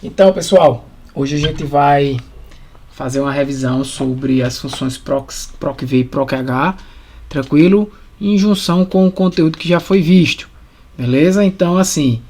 Então, pessoal, hoje a gente vai fazer uma revisão sobre as funções procv e proch, tranquilo? Em junção com o conteúdo que já foi visto, beleza? Então, assim,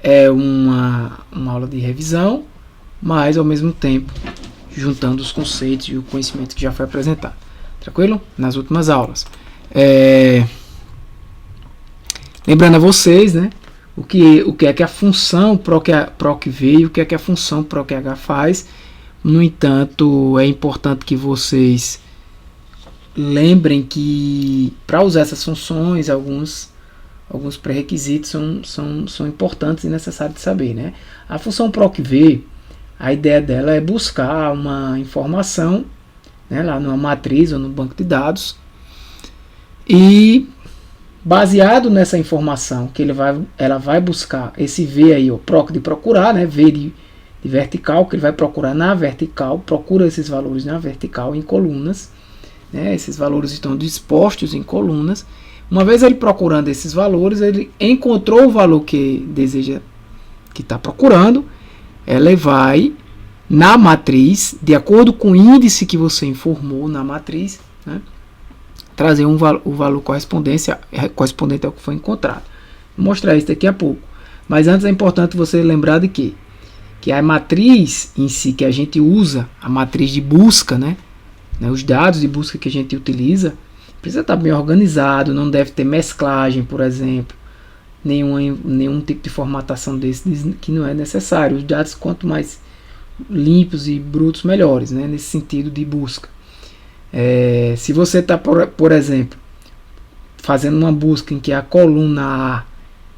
é uma aula de revisão, mas ao mesmo tempo juntando os conceitos e o conhecimento que já foi apresentado, tranquilo? Nas últimas aulas. Lembrando a vocês, né? O que é que a função procv e o que é que a função proch faz. No entanto, é importante que vocês lembrem que para usar essas funções, alguns pré-requisitos são importantes e necessários de saber, né? A função procv, a ideia dela é buscar uma informação, né, lá numa matriz ou no banco de dados, e baseado nessa informação que ela vai buscar esse V aí, o proc de procurar, né, V de vertical, que ele vai procurar na vertical, procura esses valores na vertical em colunas, né, esses valores estão dispostos em colunas. Uma vez ele procurando esses valores, ele encontrou o valor que deseja, que está procurando, ela vai na matriz, de acordo com o índice que você informou na matriz, né, trazer o valor correspondente ao que foi encontrado. Vou mostrar isso daqui a pouco. Mas antes é importante você lembrar de que a matriz em si que a gente usa, a matriz de busca, né, os dados de busca que a gente utiliza, precisa estar bem organizado, não deve ter mesclagem, por exemplo, nenhum tipo de formatação desse que não é necessário. Os dados, quanto mais limpos e brutos, melhores, né, nesse sentido de busca. Se você está, por exemplo, fazendo uma busca em que a coluna A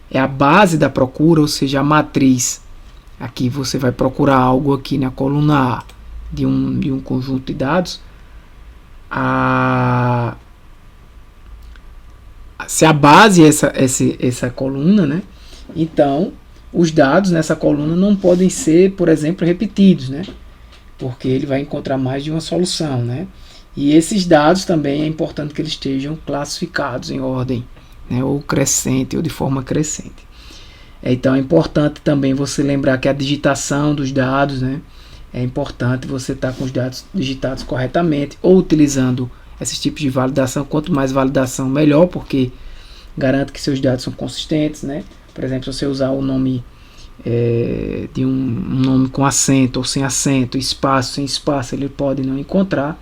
é a base da procura, ou seja, a matriz, aqui você vai procurar algo aqui na coluna A de um conjunto de dados, se a base é essa coluna, né, então os dados nessa coluna não podem ser, por exemplo, repetidos, né, porque ele vai encontrar mais de uma solução, né. E esses dados também é importante que eles estejam classificados em ordem, né, ou crescente, ou de forma crescente. Então é importante também você lembrar que a digitação dos dados, né, é importante você estar com os dados digitados corretamente, ou utilizando esses tipos de validação. Quanto mais validação, melhor, porque garante que seus dados são consistentes, né. Por exemplo, se você usar o nome de um nome com acento ou sem acento, espaço sem espaço, ele pode não encontrar.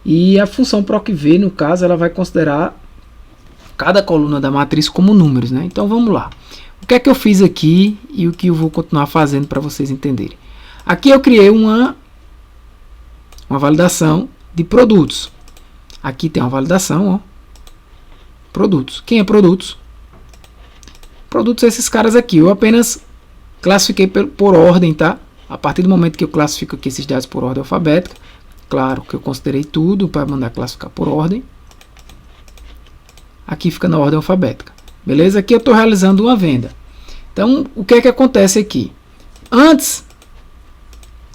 E a função procv, no caso, ela vai considerar cada coluna da matriz como números, né? Então vamos lá. O que é que eu fiz aqui e o que eu vou continuar fazendo para vocês entenderem? Aqui eu criei uma validação de produtos. Aqui tem uma validação, ó, produtos. Quem é produtos? Produtos são esses caras aqui. Eu apenas classifiquei por ordem, tá? A partir do momento que eu classifico aqui esses dados por ordem alfabética, claro que eu considerei tudo para mandar classificar por ordem. Aqui fica na ordem alfabética. Beleza? Aqui eu estou realizando uma venda. Então, o que é que acontece aqui? Antes,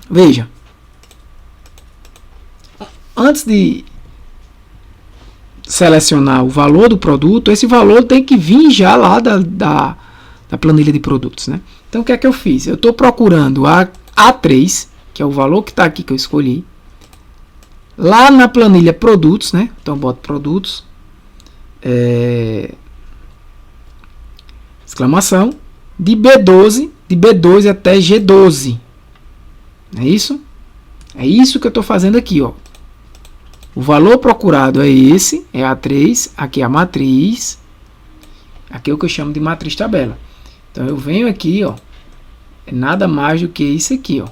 veja, antes de selecionar o valor do produto, esse valor tem que vir já lá da planilha de produtos, né? Então, o que é que eu fiz? Eu estou procurando a A3, que é o valor que está aqui que eu escolhi, lá na planilha produtos, né? Então boto produtos, exclamação, de B12, de B2 até G12. É isso? É isso que eu estou fazendo aqui, ó. O valor procurado é esse, é A3, aqui é a matriz, aqui é o que eu chamo de matriz tabela. Então eu venho aqui, ó, é nada mais do que isso aqui, ó.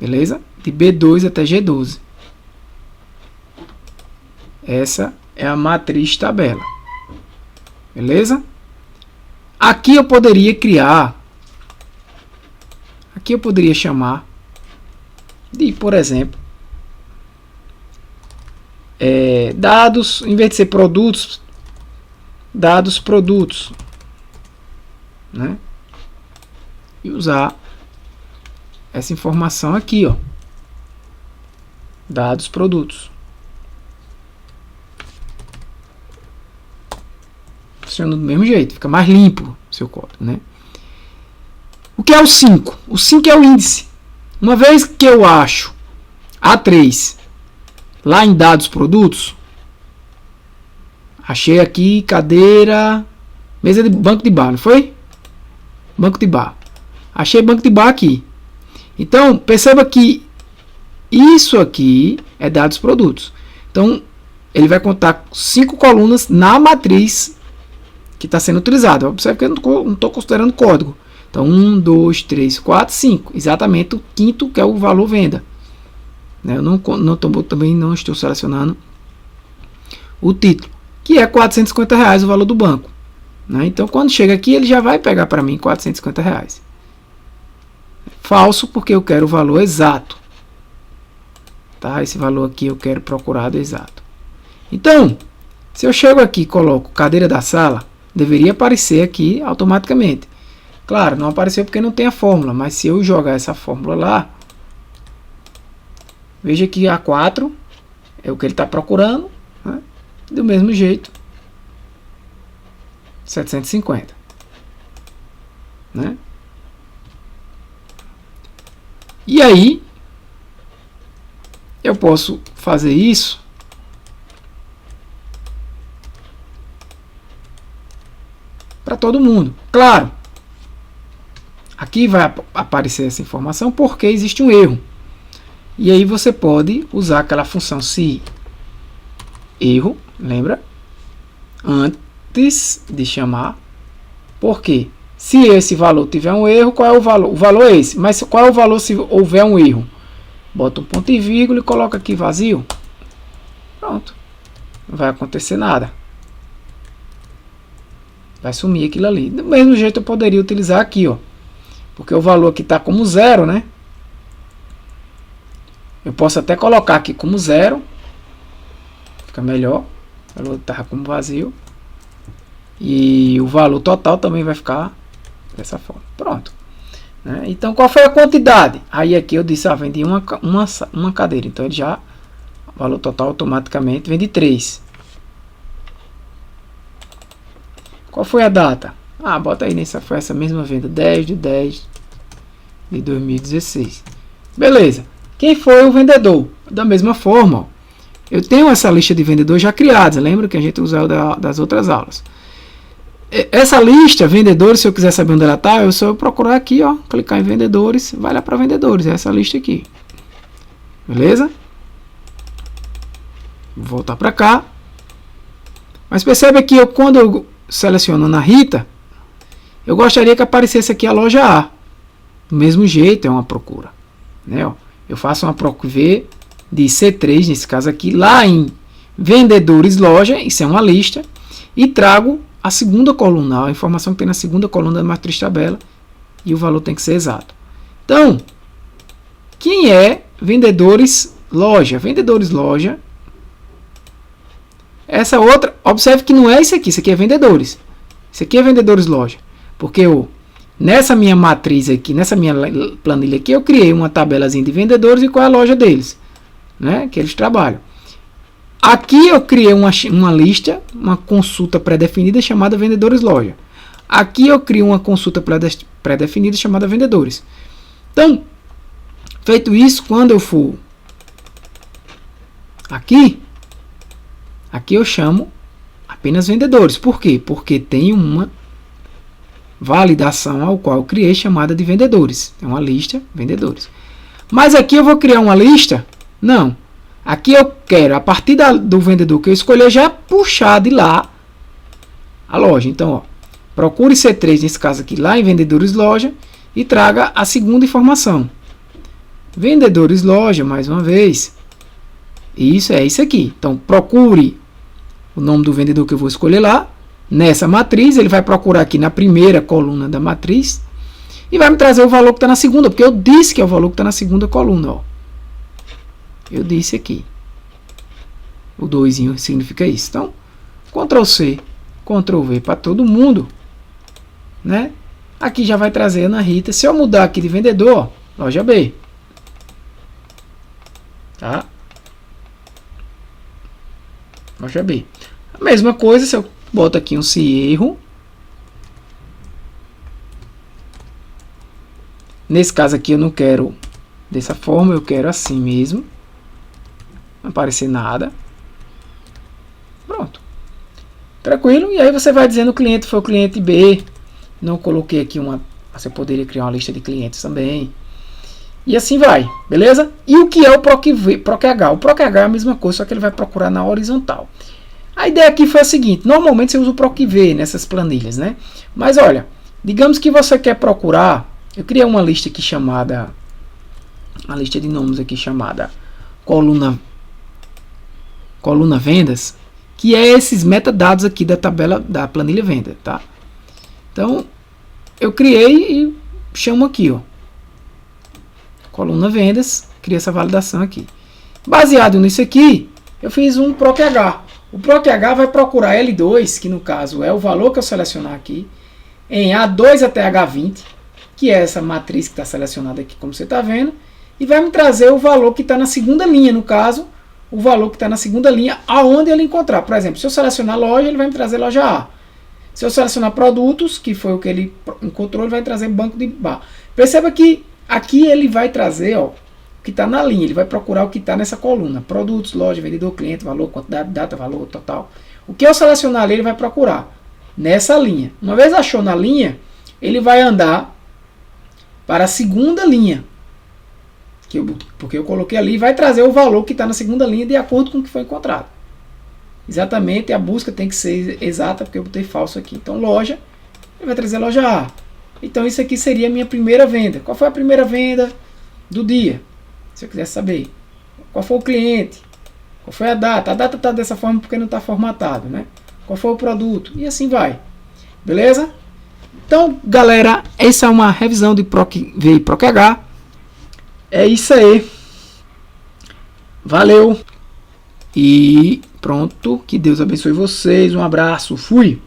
Beleza? De B2 até G12. Essa é a matriz tabela. Beleza? Aqui eu poderia criar, aqui eu poderia chamar de, por exemplo, dados, em vez de ser produtos, dados produtos, né? E usar essa informação aqui, ó, dados produtos. Funciona do mesmo jeito, fica mais limpo o seu código, né? O que é o 5? O 5 é o índice. Uma vez que eu acho A3 lá em dados produtos, achei aqui cadeira, mesa de banco de bar, não foi? Banco de bar. Achei banco de bar aqui. Então, perceba que isso aqui é dados produtos. Então, ele vai contar 5 colunas na matriz que está sendo utilizada. Observe que eu não estou considerando código. Então, 1, 2, 3, 4, 5. Exatamente o quinto, que é o valor venda. Eu também não estou selecionando o título, que é R$450 o valor do banco. Então, quando chega aqui, ele já vai pegar para mim R$450. Falso, porque eu quero o valor exato. Tá? Esse valor aqui eu quero procurado exato. Então, se eu chego aqui e coloco cadeira da sala, deveria aparecer aqui automaticamente. Claro, não apareceu porque não tem a fórmula, mas se eu jogar essa fórmula lá, veja que A4 é o que ele está procurando, né? Do mesmo jeito, 750. Né? E aí, eu posso fazer isso para todo mundo. Claro, aqui vai aparecer essa informação porque existe um erro. E aí você pode usar aquela função se erro, lembra? Antes de chamar. Por quê? Se esse valor tiver um erro, qual é o valor? O valor é esse. Mas qual é o valor se houver um erro? Bota um ponto e vírgula e coloca aqui vazio. Pronto. Não vai acontecer nada. Vai sumir aquilo ali. Do mesmo jeito eu poderia utilizar aqui, ó. Porque o valor aqui está como zero, né? Eu posso até colocar aqui como zero. Fica melhor. O valor está como vazio. E o valor total também vai ficar dessa forma. Pronto. Né? Então, qual foi a quantidade? Aí aqui eu disse, vendi uma cadeira. Então, ele já, o valor total automaticamente vende 3. Qual foi a data? Bota aí nessa, foi essa mesma venda, 10 de 10 de 2016. Beleza. Quem foi o vendedor? Da mesma forma, ó, eu tenho essa lista de vendedores já criados. Lembra que a gente usou das outras aulas? Essa lista, vendedores, se eu quiser saber onde ela está, eu só procurar aqui, ó, clicar em vendedores, vai lá para vendedores, é essa lista aqui. Beleza? Vou voltar para cá. Mas percebe que quando eu seleciono na Rita, eu gostaria que aparecesse aqui a loja A. Do mesmo jeito, é uma procura. Né, ó. Eu faço uma procura V de C3, nesse caso aqui, lá em vendedores loja, isso é uma lista, e trago a segunda coluna, a informação que tem na segunda coluna da matriz tabela, e o valor tem que ser exato. Então, quem é vendedores loja? Vendedores loja, essa outra, observe que não é isso aqui é vendedores. Isso aqui é vendedores loja, porque nessa minha matriz aqui, nessa minha planilha aqui, eu criei uma tabelazinha de vendedores e qual é a loja deles, né, que eles trabalham. Aqui eu criei uma lista, uma consulta pré-definida chamada vendedores loja. Aqui eu crio uma consulta pré-definida chamada vendedores. Então, feito isso, quando eu for aqui eu chamo apenas vendedores. Por quê? Porque tem uma validação ao qual eu criei chamada de vendedores. É uma lista, vendedores. Mas aqui eu vou criar uma lista? Não. Aqui eu quero, a partir do vendedor que eu escolher, já puxar de lá a loja. Então, ó, procure C3, nesse caso aqui, lá em vendedores loja, e traga a segunda informação. Vendedores loja, mais uma vez. Isso é isso aqui. Então, procure o nome do vendedor que eu vou escolher lá. Nessa matriz, ele vai procurar aqui na primeira coluna da matriz e vai me trazer o valor que está na segunda, porque eu disse que é o valor que está na segunda coluna. Ó. Eu disse aqui. O 2 significa isso. Então, Ctrl C, Ctrl V para todo mundo. Né? Aqui já vai trazer a Ana Rita. Se eu mudar aqui de vendedor, ó, loja B. Tá? Loja B. A mesma coisa, se eu boto aqui um se erro. Nesse caso aqui eu não quero dessa forma, eu quero assim mesmo. Não aparecer nada. Pronto. Tranquilo. E aí você vai dizendo o cliente foi o cliente B. Não coloquei aqui uma... Você poderia criar uma lista de clientes também. E assim vai, beleza? E o que é o PROC-H? O PROC-H é a mesma coisa, só que ele vai procurar na horizontal. A ideia aqui foi a seguinte, normalmente você usa o PROC-V nessas planilhas, né? Mas olha, digamos que você quer procurar, eu criei uma lista aqui chamada, uma lista de nomes aqui chamada coluna vendas, que é esses metadados aqui da tabela da planilha venda, tá? Então, eu criei e chamo aqui, ó, coluna vendas, criei essa validação aqui. Baseado nisso aqui, eu fiz um PROC-H. O PROC-H vai procurar L2, que no caso é o valor que eu selecionar aqui, em A2 até H20, que é essa matriz que está selecionada aqui, como você está vendo, e vai me trazer o valor que está na segunda linha, no caso, o valor que está na segunda linha, aonde ele encontrar. Por exemplo, se eu selecionar loja, ele vai me trazer loja A. Se eu selecionar produtos, que foi o que ele encontrou, ele vai trazer banco de bar. Perceba que aqui ele vai trazer, ó, o que está na linha, ele vai procurar o que está nessa coluna. Produtos, loja, vendedor, cliente, valor, quantidade, data, valor, total. O que eu selecionar ali, ele vai procurar nessa linha. Uma vez achou na linha, ele vai andar para a segunda linha. Porque eu coloquei ali, vai trazer o valor que está na segunda linha de acordo com o que foi encontrado. Exatamente, a busca tem que ser exata, porque eu botei falso aqui. Então, loja, ele vai trazer loja A. Então, isso aqui seria a minha primeira venda. Qual foi a primeira venda do dia? Se eu quiser saber. Qual foi o cliente? Qual foi a data? A data está dessa forma porque não está formatado, né? Qual foi o produto? E assim vai. Beleza? Então, galera, essa é uma revisão de PROC-V e PROC-H. É isso aí. Valeu. E pronto. Que Deus abençoe vocês. Um abraço. Fui.